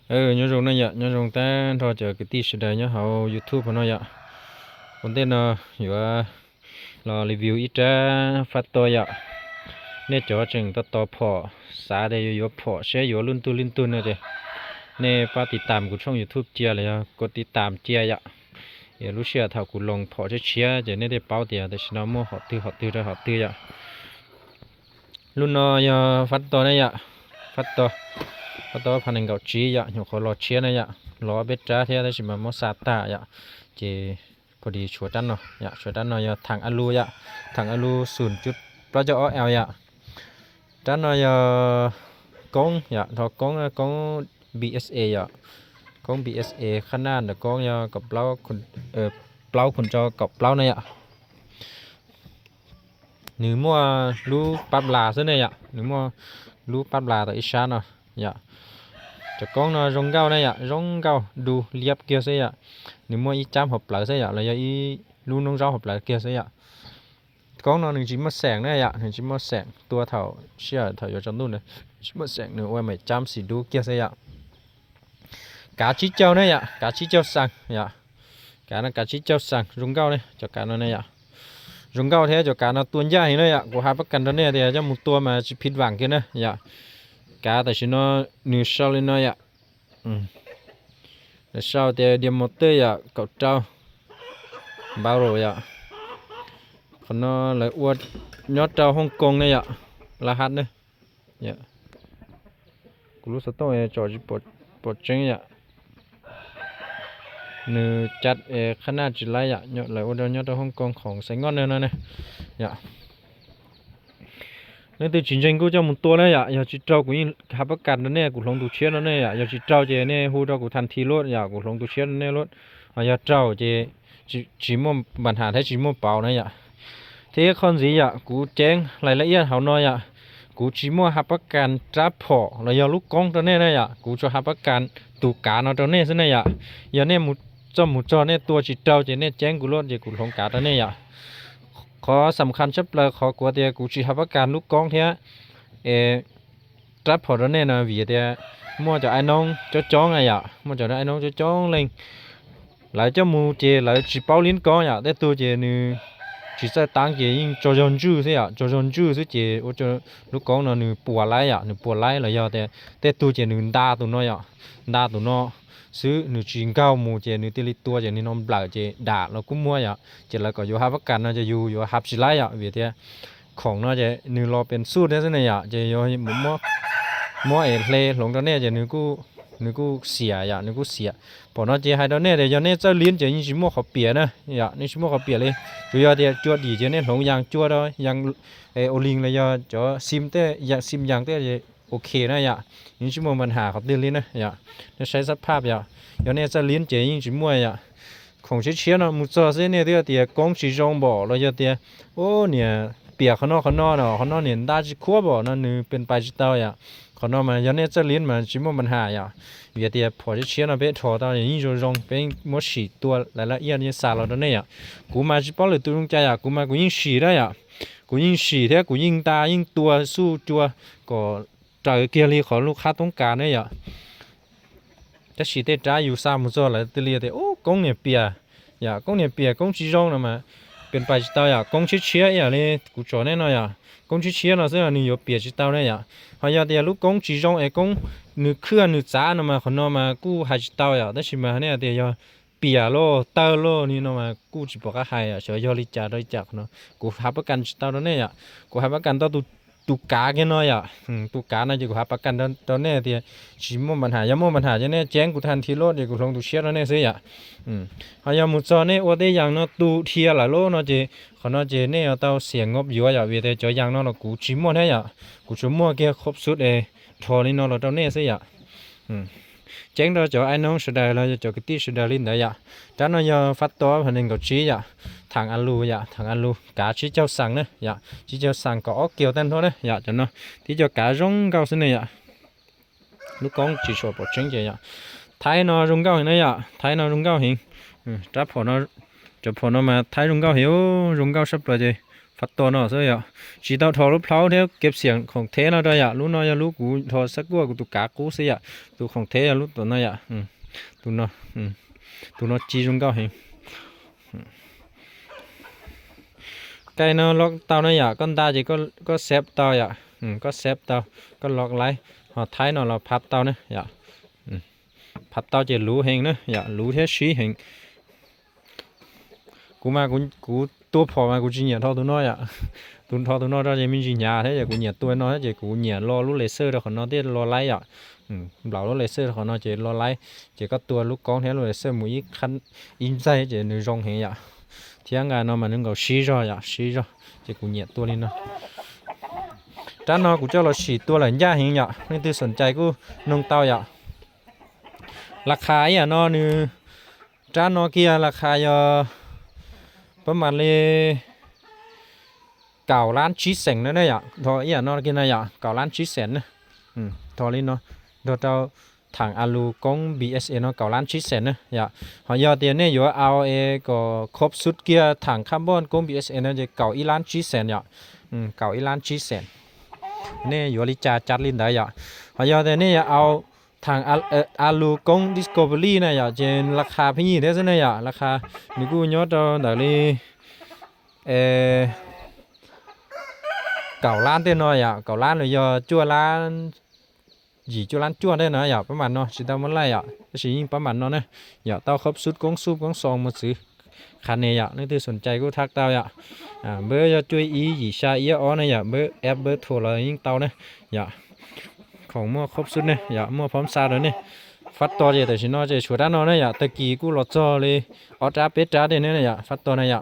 nhớ rồng này nhớ rồng ta thôi chờ cái tí sẽ đây nhớ hậu YouTube của nó vậy còn tên nó hiểu là review ít ra phát to vậy nên chỗ chừng to phỏ xã đây yếu phỏ sẽ yếu luôn tu nữa chứ nên phátติดตามcủaช่อง YouTube chia là có ติดตาม chia vậy giờ lúc xưa thảo của lồng phỏ sẽ chia giờ nên để bảo tiền để nó mua họ tư ra họ tư vậy luôn nó phát to này vậy phát to phần hình gạo trí vậy nhiều khó lò chia này vậy lò bếp trà thế đấy chỉ mà mua sạt tạ vậy chỉพอดีชัวดันเนาะอย่าชัวดันเนาะอย่าถังอลูอย่าถังอลู0.เราจะเอาอย่าดันเนาะอย่ากงอย่าทอกง BSA อย่ากง BSA ขนาดเนาะกงอย่ากับเปล่าคนเปล่าคนจอกับเปล่าเนี่ยหนึ่งมัวรู้ปั๊บลาซะเนี่ยอย่าหนึ่งมัวรู้ปั๊บลาต่ออีชาเนาะอย่าจะกงเนาะรองเก้าเนี่ยอย่ารองเก้าดูเรียบเกี่ยวซะอย่าnếu mua ít chăm hộp lại sẽ là ít luôn nông rau hộp lại kia sẽ có nó chỉ mất sẹn đấy ạ chỉ mất sẹn tua thảo xia thảo ở trong luôn này chỉ mất sẹn nữa mày chăm xì đu kia sẽ cá chí châu đấy ạ cá chí châu sang ạ cá nó cá chí châu sang rung cao đây cho cá nó này ạ rung cao thế cho cá nó tuôn ra thì đấy ạ của hai bác cần đó này thì cho một tua mà chỉ phít vàng kia nữa ạ cá tại chỉ nó nửa sau lên nó ạ sau thì điểm một tê ya cậu trâu bao rồi ya còn nó lại uất nhót trâu Hong Kong này ya là hạt nữa ya cú lúc sau tôi cho chỉ bột trứng ya nửa chặt khả năng chỉ lại ya nhót lại uất nhót trâu Hong Kongของใส่ngon nữa này ya nên từ chiến tranh của cho một tua này ya chỉ trâu của những hạt bắc cạn đó này của lồng tụ chiết đó này ya chỉ trâu chỉ này hú trâu của thành thi luôn ya của lồng tụ chiết này luôn ya trâu chỉ mua bản hạt hay chỉ mua bảo này ya thế con gì ya của chén lại lại yên hảo nói ya của chỉ mua hạt bắc cạn tráp phỏ là do lúc con đó này ya của cho hạt bắc cạn tụ cá nó đó này thế này ya này một cho này tua chỉ trâu chỉ này chén của luôn chỉ của lồng cá đó này yaขอสำคัญชับเลยขอกว่าเดียกูจีฮับการลูกกองเทียรับพอแล้วเนี่ยนะวีเดียมั่วจะไอ้น้องจะจ้องไงอ่ะมั่วจะไอ้น้องจะจ้องเลยหลายเจ้ามูเจหลายจีเป้าลิ้นกองอ่ะแต่ตัวเจนี่จีจะตั้งเจยิ่งจอยนจู้ใช่อ่ะจอยนจู้ซึ่งเจว่าจะลูกกองน่ะนี่ปวดไหลอ่ะนี่ปวดไหลเลยอ่ะแต่ตัวเจนี่ด่าตัวน้อยอ่ะด่าตัวน้อยซื้อหนึ่งจิงเก้ามูเจนี่ตีลิตัวเจนี่น้องเปล่าเจด่าเราก็มั่วอ่ะเจแล้วก็อยู่ฮับกันน่าจะอยู่ฮับสิไลอ่ะเวียเดียของน่าจะหนึ่งรอเป็นสู้ได้ซะเนี่ยอ่ะเจอยู่หมุนมั่วเอเพลหลงตอนนี้เจนึกกูเสียอ่ะนึกกูเสียพอน่าเจให้ตอนนี้เดี๋ยวเนี่ยจะเลี้ยนเจยิ่งชิมั่วเขาเปียนะอ่ะนี่ชิมั่วเขาเปียเลยอยู่เดียจวดดีเจเนี่ยหลงยางจวดเลยยางโอลิงเลยจะซิมเต้ยางซิมยางเต้เจโอเคนะอ่ะยิ่งชิมั่วปัญหาเขาเตือนเลยนะอ่ะใช้สภาพอ่ะ有那在连接应是么呀？空气车呢，木做些那点空气中บ่了有点哦เนี่ยเปียกข้างนอกเนาะข้างนอกเนี่ยได้จะคั่วบ่นั่นนี่เป็นไปจิตเอาอ่ะข้างนอกมัน有那在连มันจิมปัญหาอ่ะ有点พอจะเชื่อนะเบ็ดถอดเอายิ่งจะรงเป็นหมดสีตัวหลายๆอย่างเนี่ยสารเราตัวเนี่ยกูมาจิบอกเลยตัวลงใจอ่ะกูมากูยิ่งสีได้อ่ะกูยิ่งสีแท้กูยิ่งตายิ่งตัวสู้จัวก็ใจเกลียขอลูกค้าต้องการเนี่ยอ่ะจะสีเตจ้าอยู่ซ้ำมุจอเลยตัวเลียแต่โอ้กงเนี่ยเปียอย่ากงเนี่ยเปียกงจีจงนะมาเป็นไปจิตเอาอย่ากงชี้เชี่ยอย่างนี้กูจอแน่นอนอย่ากงชี้เชี่ยนะซึ่งอันนี้อยู่เปียจิตเอาเนี่ยอย่าพอยาเดียลูกกงจีจงกงนึกเคลื่อนนึกจ้านะมาคนนอมากูหายจิตเอาอย่าแต่ชิมาเนี่ยเดียเปียโลเตอร์โลนี่นะมากูจิบอกว่าหายอ่ะเฉยยอริจาดริจาคเนาะกูหาประกันจิตเอาเนี่ยอย่ากูหาประกันต่อตุกาแค่น้อยอ่ะตุกาน่าจะกูหาประกันตอนนี้ที่ชิมมันหายามันหาจะเนี่ยแจ้งกูทันทีโลดเดี๋ยวกูลงตุเชียแล้วเนี่ยสิอ่ะหายามุจอเนี่ยว่าได้ยังเนาะตุเทียละโลเนาะเจเขาเนาะเจเนี่ยเอาเตาเสียงงบอยู่อ่ะเวทีจอยังเนาะเรากูชิมมันให้อ่ะกูชิมมันแค่ครบสุดทอนี่เนาะเราตอนนี้สิอ่ะแจ้งเราจะไอ้น้องสุดาเราจะกิติสุดาลินได้อ่ะจ้าเนาะยาฟัดตัวพันหนึ่งกับชี้อ่ะทางอัลลูอย่าทางอัลลูกาชี้เจ้าสั่งเนี่ยอย่าชี้เจ้าสั่งก็เกี่ยวเต้นเท่านั้นอย่าจนเนาะที่เจ้ากาจงเก้าสิเนี่ยอย่าลูกกองจีชัวปอดเชิงเจียไทยเนาะจงเก้าเห็นเนี่ยไทยเนาะจงเก้าเห็นจับพอเนาะจับพอเนาะมาไทยจงเก้าเหี่ยวจงเก้าสับเลยเจ phát to nó rồi ạ chỉ tao thò lúc pháo theo kẹp xiềng không thế nào đây ạ lúc nó ya lúc cú thò sắc cua của tụ cá cú xí ạ tụ không thế lúc tụi nó ạ tụi nó chi trong cao hình cái nó lọc tao nó ạ con ta chỉ có xếp tao ạ có xếp tao có lọc lại họ thái nó là phát tao nữa ạ phát tao chỉ lú hình nữa ạ lú thế xí hình cú mà cú tua phò mà cú chỉ nhẹ thao tụi nó ạ tụi nó ra thì mình chỉ nhà thế giờ cú nhẹ tôi nó chỉ cú nhẹ lo lúc lấy sơ rồi còn nó tiếc lo lái ạ bảo lúc lấy sơ còn nó chỉ lo lái chỉ có tua lúc con thế lúc lấy sơ mũi khăn in dây chỉ nửa rong hình ạ thì anh nó mà nó gọi xí rồi ạ xí rồi chỉ cú nhẹ tua lên nó trái nó cú cho là xí tua là giá hình ạ nên tôi sẵnใจcú nông tao ạ ราคาอ่ะเนาะนี่จานเนาะเกียราคาอยู่ประมาณเลย9,000,000นั่นเนี่ยทออ่ะเนาะกินอะไรอ่ะ9,000,000นะทอเลยเนาะเดี๋ยวเราถังอาลูกง BSA เนาะ9,000,000นะอย่าหอยอเตียนเนี่ยอยู่ RA ก็ครบสุดเกียถังคาร์บอนกง BSA เนี่ยจะ9,000,000อย่า9,000,000เนี่ยอยู่ลิจาจัดลินได้อย่าหอยอเตียนเนี่ยเอาทางอาลูกง Discovery นะอย่าเจนราคาพี่ได้ซะเนี่ยอย่าราคานี่กูยอดเราได้เลย9,000,000เต้นน้อยอ่ะ9,000,000เลยจั่วล้านจั่วล้านจั่วได้นะอย่าประมาณเนาะสิตามมันไล่อ่ะสิยิงประมาณเนาะนะอย่าเต้าครบสุดกงซูบกงซองมาซื้อคันเนี่ยอย่านี่ที่สนใจกูทักเต้าอย่าเบอร์จะช่วยอีหยีชาอีอ้อนะอย่าเบอร์แอปเบอร์โทรเลยยิงเต้านะอย่าของมั่วครบสุดเนี่ยอย่ามั่วพร้อมซาเลยเนี่ยฟัดตัวเจแต่สินอเจชัวด้านนอเนี่ยอย่าตะกี้กูหลอดจอเลยออจ้าเป็ดจ้าเด่นเนี่ยอย่าฟัดตัวเนี่ยอย่า